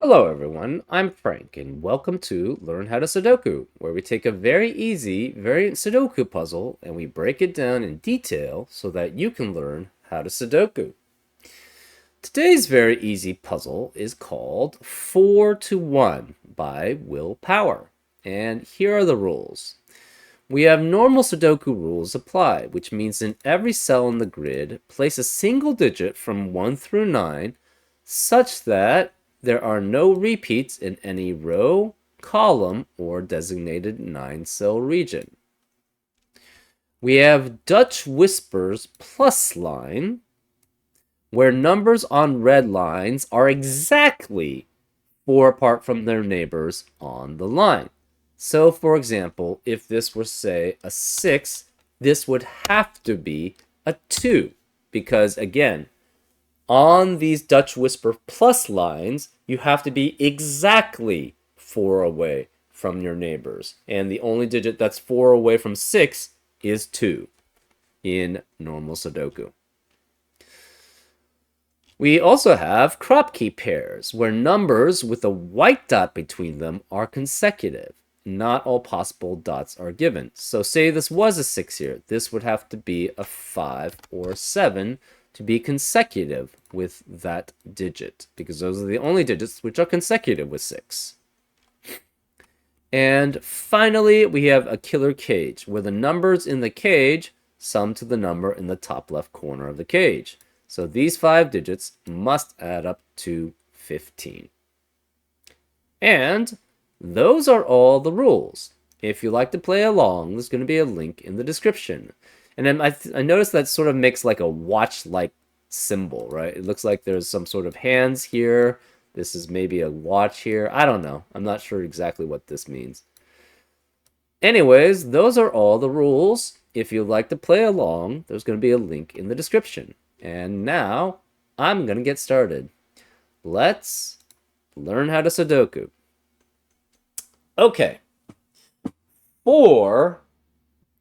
Hello everyone, I'm Frank and welcome to Learn How to Sudoku, where we take a very easy variant Sudoku puzzle and we break it down in detail so that you can learn how to Sudoku. Today's very easy puzzle is called 4 to 1 by Will Power. And here are the rules. We have normal Sudoku rules apply, which means in every cell in the grid, place a single digit from 1 through 9 such that there are no repeats in any row, column, or designated 9-cell region. We have Dutch Whispers plus line, where numbers on red lines are exactly 4 apart from their neighbors on the line. So, for example, if this were, say, a 6, this would have to be a 2, because, again, on these Dutch Whisper plus lines, you have to be exactly 4 away from your neighbors. And the only digit that's 4 away from 6 is 2 in normal Sudoku. We also have crop key pairs, where numbers with a white dot between them are consecutive. Not all possible dots are given. So say this was a 6 here. This would have to be a 5 or 7 to be consecutive with that digit, because those are the only digits which are consecutive with 6. And finally, we have a killer cage, where the numbers in the cage sum to the number in the top left corner of the cage. So these 5 digits must add up to 15. And those are all the rules. If you like to play along, there's going to be a link in the description. And then I noticed that sort of makes like a watch-like symbol, right? It looks like there's some sort of hands here. This is maybe a watch here. I don't know. I'm not sure exactly what this means. Anyways, those are all the rules. If you'd like to play along, there's going to be a link in the description. And now, I'm going to get started. Let's learn how to Sudoku. Okay.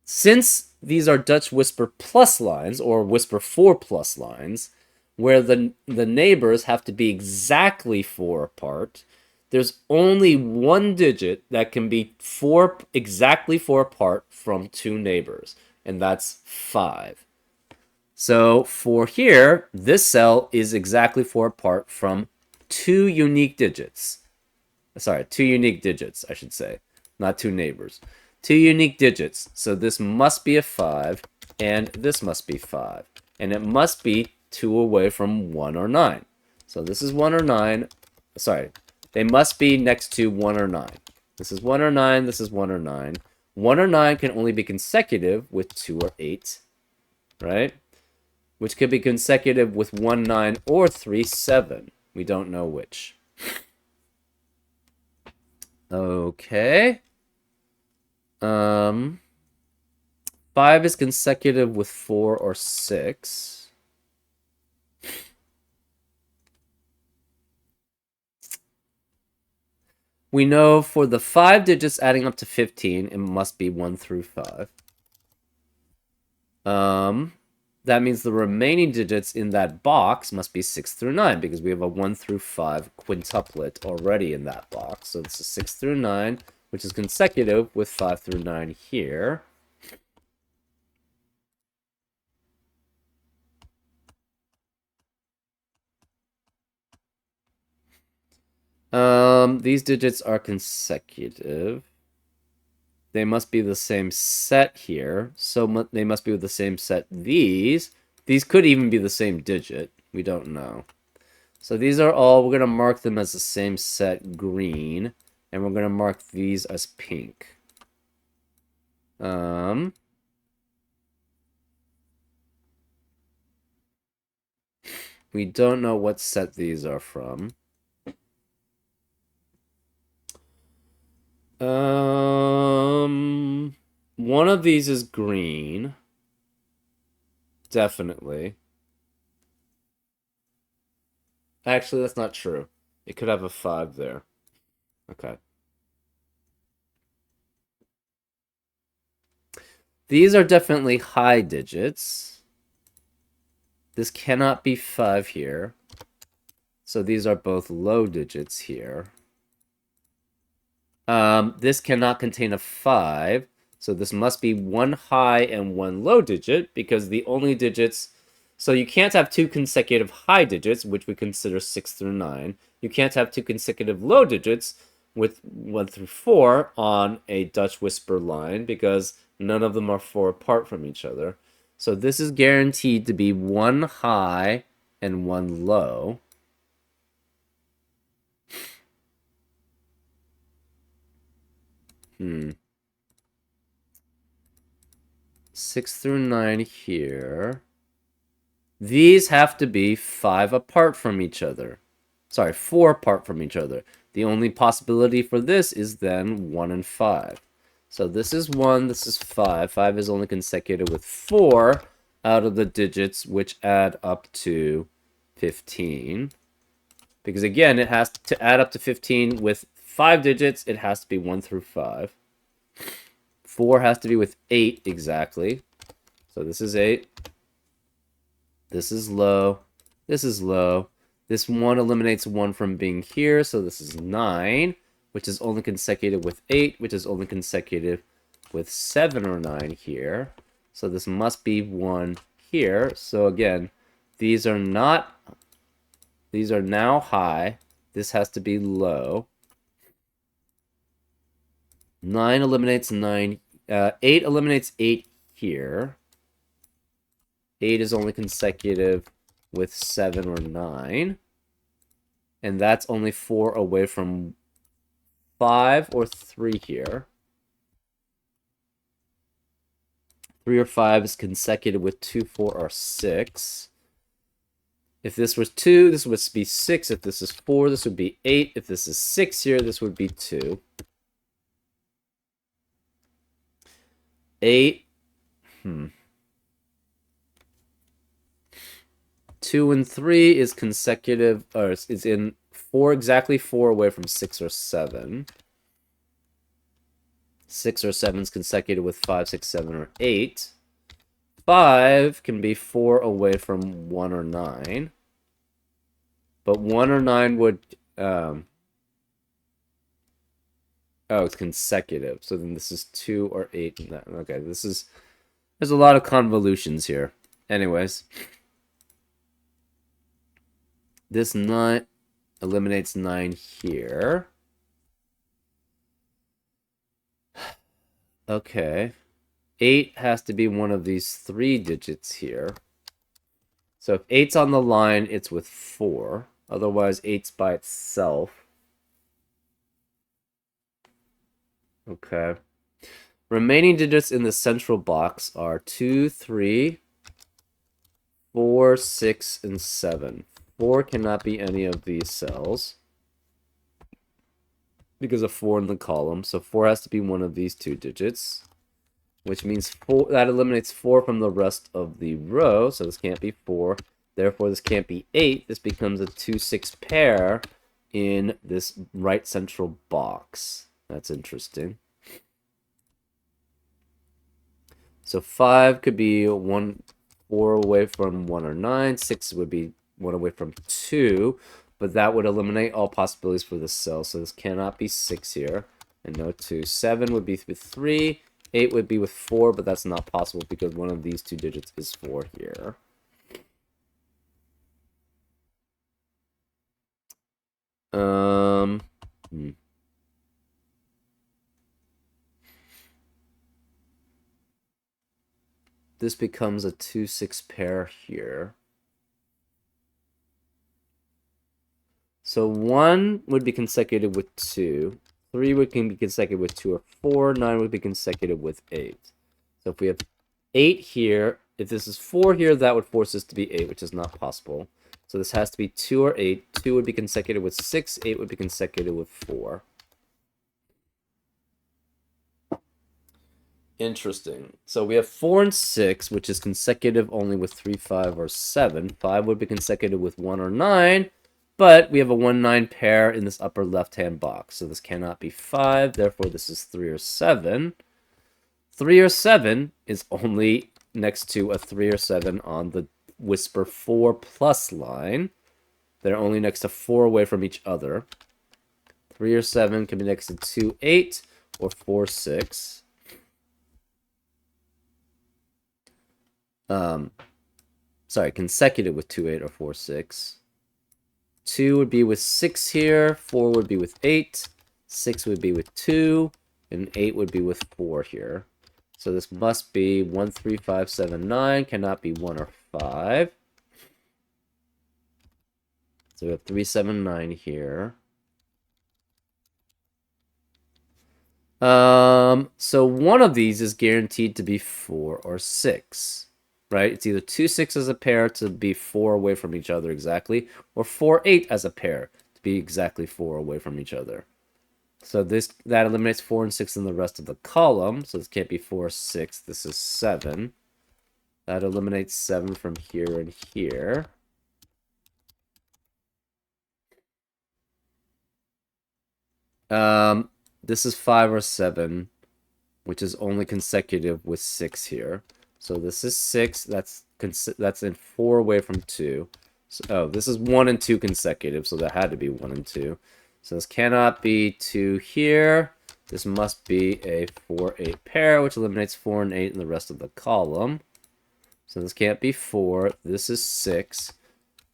Since these are Dutch Whisper plus lines, or Whisper 4 plus lines, where the neighbors have to be exactly 4 apart, there's only one digit that can be exactly 4 apart from 2 neighbors, and that's 5. So for here, this cell is exactly 4 apart from 2 unique digits. Sorry, 2 unique digits, I should say, not 2 neighbors. 2 unique digits. So this must be a 5, and this must be 5. And it must be 2 away from 1 or 9. So this is 1 or 9. Sorry, they must be next to 1 or 9. This is 1 or 9, this is 1 or 9. 1 or 9 can only be consecutive with 2 or 8, right? Which could be consecutive with 1, 9, or 3, 7. We don't know which. Okay. 5 is consecutive with 4 or 6. We know for the 5 digits adding up to 15, it must be 1 through 5. That means the remaining digits in that box must be 6 through 9, because we have a 1 through 5 quintuplet already in that box. So this is 6 through 9, which is consecutive with 5 through 9 here. These digits are consecutive. They must be the same set here, so they must be with the same set these. These could even be the same digit. We don't know. So these are all, we're going to mark them as the same set green, and we're going to mark these as pink. We don't know what set these are from. One of these is green. Definitely. Actually, that's not true. It could have a 5 there. Okay. These are definitely high digits. This cannot be 5 here. So these are both low digits here. This cannot contain a 5, so this must be one high and one low digit, because the only digits... So you can't have two consecutive high digits, which we consider 6 through 9. You can't have two consecutive low digits with 1 through 4 on a Dutch whisper line, because none of them are 4 apart from each other. So this is guaranteed to be one high and one low. 6 through 9 here. These have to be 5 apart from each other. Sorry, 4 apart from each other. The only possibility for this is then 1 and 5. So this is 1, this is 5. 5 is only consecutive with 4 out of the digits, which add up to 15. Because again, it has to add up to 15 with 5 digits. It has to be 1 through 5. 4 has to be with 8 exactly. So this is 8. This is low. This is low. This 1 eliminates 1 from being here, so this is 9, which is only consecutive with 8, which is only consecutive with 7 or 9 here. So this must be 1 here. So again, these are now high. This has to be low. 9 eliminates 9. 8 eliminates 8 here. 8 is only consecutive with 7 or 9. And that's only 4 away from 5 or 3 here. 3 or 5 is consecutive with 2, 4, or 6. If this was 2, this would be 6. If this is 4, this would be 8. If this is 6 here, this would be 2. 8. 2 and 3 is consecutive, or is in 4, exactly 4 away from 6 or 7. 6 or 7 is consecutive with 5, 6, 7, or 8. 5 can be 4 away from 1 or 9. But 1 or 9 would... oh, it's consecutive. So then this is 2 or 8. Okay, this is... There's a lot of convolutions here. Anyways. This 9 eliminates 9 here. Okay. 8 has to be one of these 3 digits here. So if 8's on the line, it's with 4. Otherwise, 8's by itself. Okay. Remaining digits in the central box are 2, 3, 4, 6, and 7. 4 cannot be any of these cells because of 4 in the column. So 4 has to be one of these 2 digits, which means 4, that eliminates 4 from the rest of the row. So this can't be 4. Therefore, this can't be 8. This becomes a 2, 6 pair in this right central box. That's interesting. So 5 could be 1, 4 away from 1 or 9. 6 would be 1 away from 2, but that would eliminate all possibilities for this cell. So this cannot be 6 here, and no 2. 7 would be with 3. 8 would be with 4, but that's not possible because one of these 2 digits is 4 here. This becomes a 2, 6 pair here. So 1 would be consecutive with 2. 3 would be consecutive with 2 or 4. 9 would be consecutive with 8. So if we have 8 here, if this is 4 here, that would force this to be 8, which is not possible. So this has to be 2 or 8. 2 would be consecutive with 6. 8 would be consecutive with 4. Interesting. So we have 4 and 6, which is consecutive only with 3, 5, or 7. 5 would be consecutive with 1 or 9. But we have a 1, 9 pair in this upper left-hand box. So this cannot be 5. Therefore, this is 3 or 7. 3 or 7 is only next to a 3 or 7 on the whisper 4 plus line. They're only next to 4 away from each other. 3 or 7 can be next to 2, 8, or 4, 6. Sorry, consecutive with 2, 8, or 4, 6. 2 would be with 6 here, 4 would be with 8, 6 would be with 2, and 8 would be with 4 here. So this must be 1, 3, 5, 7, 9, cannot be 1 or 5. So we have 3, 7, 9 here. So one of these is guaranteed to be 4 or 6, right? It's either 2, 6 as a pair to be 4 away from each other exactly, or 4, 8 as a pair to be exactly 4 away from each other. So that eliminates 4 and 6 in the rest of the column. So this can't be 4, 6. This is 7. That eliminates 7 from here and here. This is 5 or 7, which is only consecutive with 6 here. So this is 6. That's in 4 away from 2. So, this is 1 and 2 consecutive, so that had to be 1 and 2. So this cannot be 2 here. This must be a 4, 8 pair, which eliminates 4 and 8 in the rest of the column. So this can't be 4. This is 6,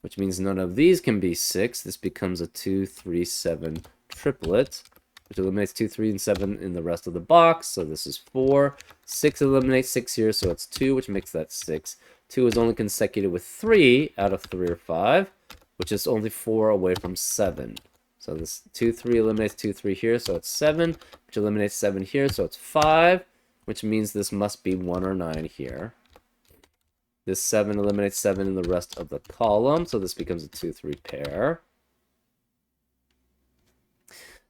which means none of these can be 6. This becomes a 2, 3, 7 triplet, which eliminates 2, 3, and 7 in the rest of the box. So this is 4. 6 eliminates 6 here, so it's 2, which makes that 6. 2 is only consecutive with 3 out of 3 or 5, which is only 4 away from 7. So this 2, 3 eliminates 2, 3 here, so it's 7, which eliminates 7 here, so it's 5, which means this must be 1 or 9 here. This 7 eliminates 7 in the rest of the column, so this becomes a 2, 3 pair.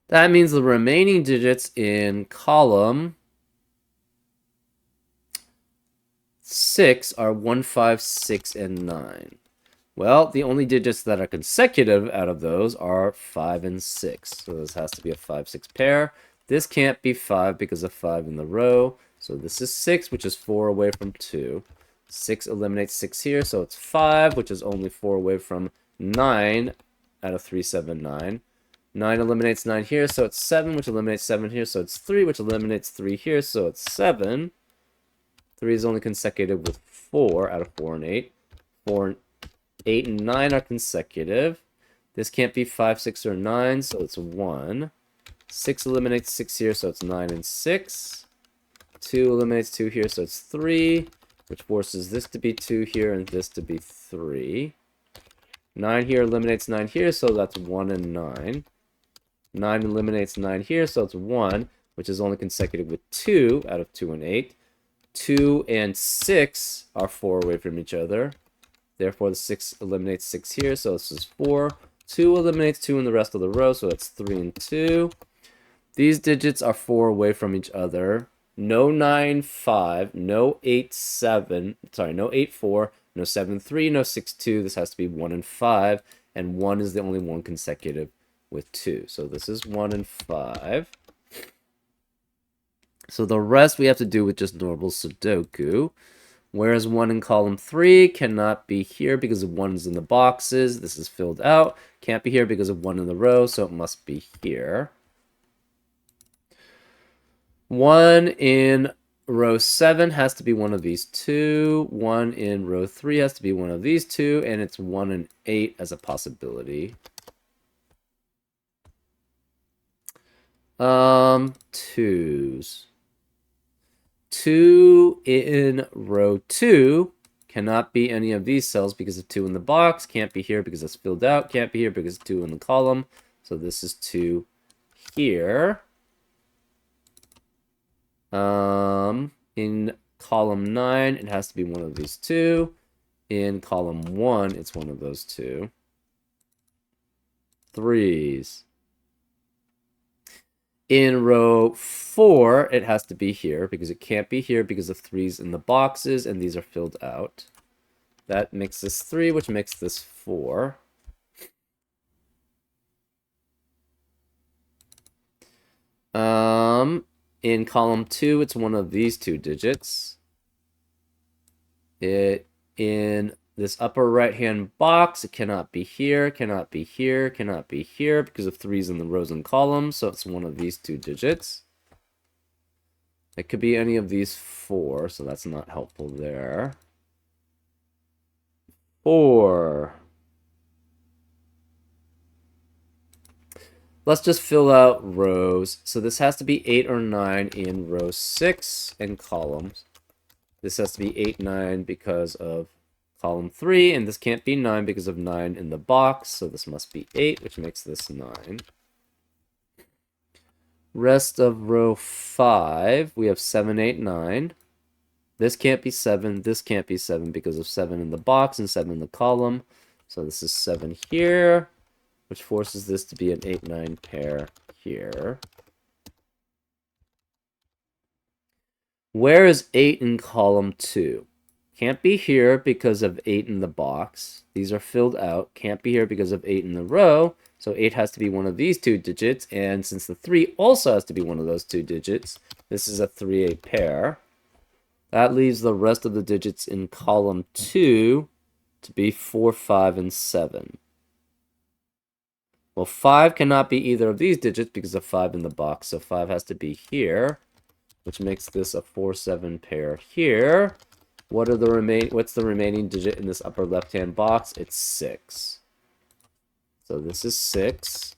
That means the remaining digits in column 6 are 1, 5, 6, and 9. Well, the only digits that are consecutive out of those are 5 and 6. So this has to be a 5, 6 pair. This can't be 5 because of 5 in the row. So this is 6, which is 4 away from 2. 6 eliminates 6 here, so it's 5, which is only 4 away from 9 out of 3, 7, 9. 9 eliminates 9 here, so it's 7, which eliminates 7 here, so it's 3, which eliminates 3 here, so it's 7. 3 is only consecutive with 4 out of 4 and 8. 4 and 8 and 9 are consecutive. This can't be 5, 6, or 9, so it's 1. 6 eliminates 6 here, so it's 9 and 6. 2 eliminates 2 here, so it's 3, which forces this to be 2 here and this to be 3. 9 here eliminates 9 here, so that's 1 and 9. 9 eliminates 9 here, so it's 1, which is only consecutive with 2 out of 2 and 8. 2 and 6 are 4 away from each other. Therefore, the 6 eliminates 6 here, so this is 4. 2 eliminates 2 in the rest of the row, so that's 3 and 2. These digits are 4 away from each other. No 9, 5, no 8, 7, sorry, no 8, 4, no 7, 3, no 6, 2. This has to be 1 and 5, and 1 is the only one consecutive with 2. So this is 1 and 5. So the rest we have to do with just normal Sudoku. Whereas 1 in column 3 cannot be here because of 1 is in the boxes. This is filled out. Can't be here because of 1 in the row, so it must be here. 1 in row 7 has to be one of these two. 1 in row 3 has to be one of these two. And it's 1 and 8 as a possibility. Twos. 2 in row 2 cannot be any of these cells because of 2 in the box. Can't be here because it's filled out. Can't be here because of 2 in the column. So this is 2 here. In column 9, it has to be one of these two. In column 1, it's one of those two. Threes. In row 4, it has to be here because it can't be here because of 3's in the boxes, and these are filled out. That makes this 3, which makes this 4. In column 2, it's one of these two digits. In this upper right-hand box, it cannot be here, cannot be here, cannot be here, because of 3's in the rows and columns, so it's one of these 2 digits. It could be any of these 4, so that's not helpful there. 4. Let's just fill out rows. So this has to be 8 or 9 in row 6 and columns. This has to be 8, 9 because of column 3, and this can't be 9 because of 9 in the box, so this must be 8, which makes this 9. Rest of row 5, we have 7, 8, 9. This can't be 7, this can't be 7 because of 7 in the box and 7 in the column. So this is 7 here, which forces this to be an 8, 9 pair here. Where is 8 in column 2? Can't be here because of 8 in the box. These are filled out. Can't be here because of 8 in the row. So 8 has to be one of these 2 digits. And since the 3 also has to be one of those 2 digits, this is a 3-8 pair. That leaves the rest of the digits in column 2 to be 4, 5, and 7. Well, 5 cannot be either of these digits because of 5 in the box. So 5 has to be here, which makes this a 4, 7 pair here. What's the remaining digit in this upper left-hand box? It's 6. So this is 6.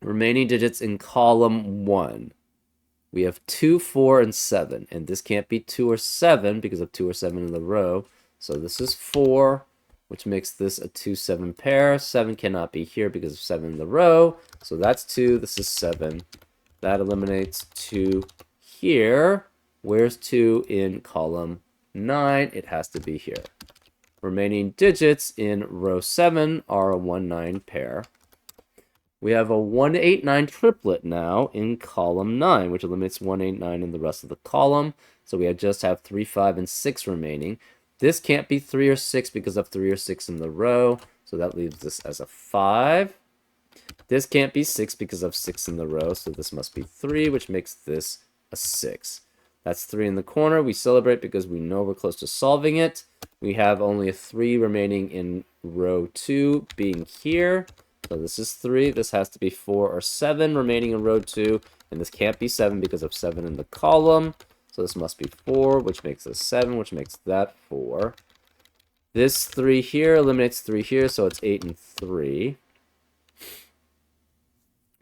Remaining digits in column 1. We have 2, 4, and 7. And this can't be 2 or 7 because of 2 or 7 in the row. So this is 4, which makes this a 2, 7 pair. 7 cannot be here because of 7 in the row. So that's 2. This is 7. That eliminates 2 here. Where's 2 in column 9? It has to be here. Remaining digits in row 7 are a 1, 9 pair. We have a 1, 8, 9 triplet now in column 9, which eliminates 1, 8, 9 in the rest of the column. So we just have 3, 5, and 6 remaining. This can't be 3 or 6 because of 3 or 6 in the row. So that leaves this as a 5. This can't be 6 because of 6 in the row. So this must be 3, which makes this a 6. That's 3 in the corner. We celebrate because we know we're close to solving it. We have only a 3 remaining in row 2 being here. So this is 3. This has to be 4 or 7 remaining in row 2. And this can't be 7 because of 7 in the column. So this must be 4, which makes this 7, which makes that 4. This 3 here eliminates 3 here, so it's 8 and 3.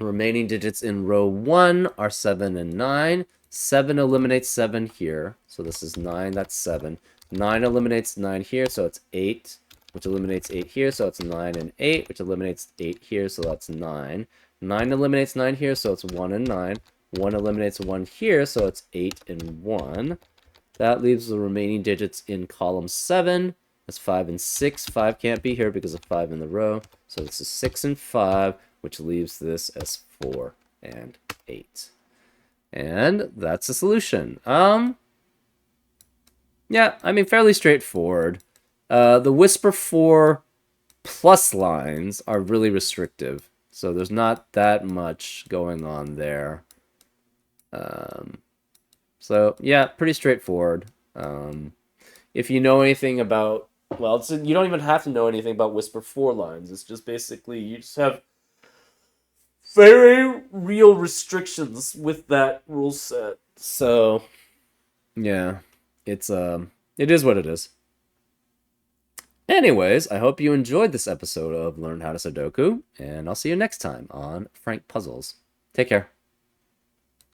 Remaining digits in row 1 are 7 and 9. 7 eliminates 7 here, so this is 9, that's 7. 9 eliminates 9 here, so it's 8, which eliminates 8 here, so it's 9 and 8, which eliminates 8 here, so that's 9. 9 eliminates 9 here, so it's 1 and 9. 1 eliminates 1 here, so it's 8 and 1. That leaves the remaining digits in column 7. That's 5 and 6. 5 can't be here because of 5 in the row, so this is 6 and 5, which leaves this as 4 and 8. And that's the solution. Yeah, I mean, fairly straightforward. The Whisper 4 plus lines are really restrictive, so there's not that much going on there. So, yeah, pretty straightforward. If you know anything about, well, you don't even have to know anything about Whisper 4 lines. It's just basically, you just have very real restrictions with that rule set. So, yeah, it is what it is. Anyways, I hope you enjoyed this episode of Learn How to Sudoku, and I'll see you next time on Frank Puzzles. Take care.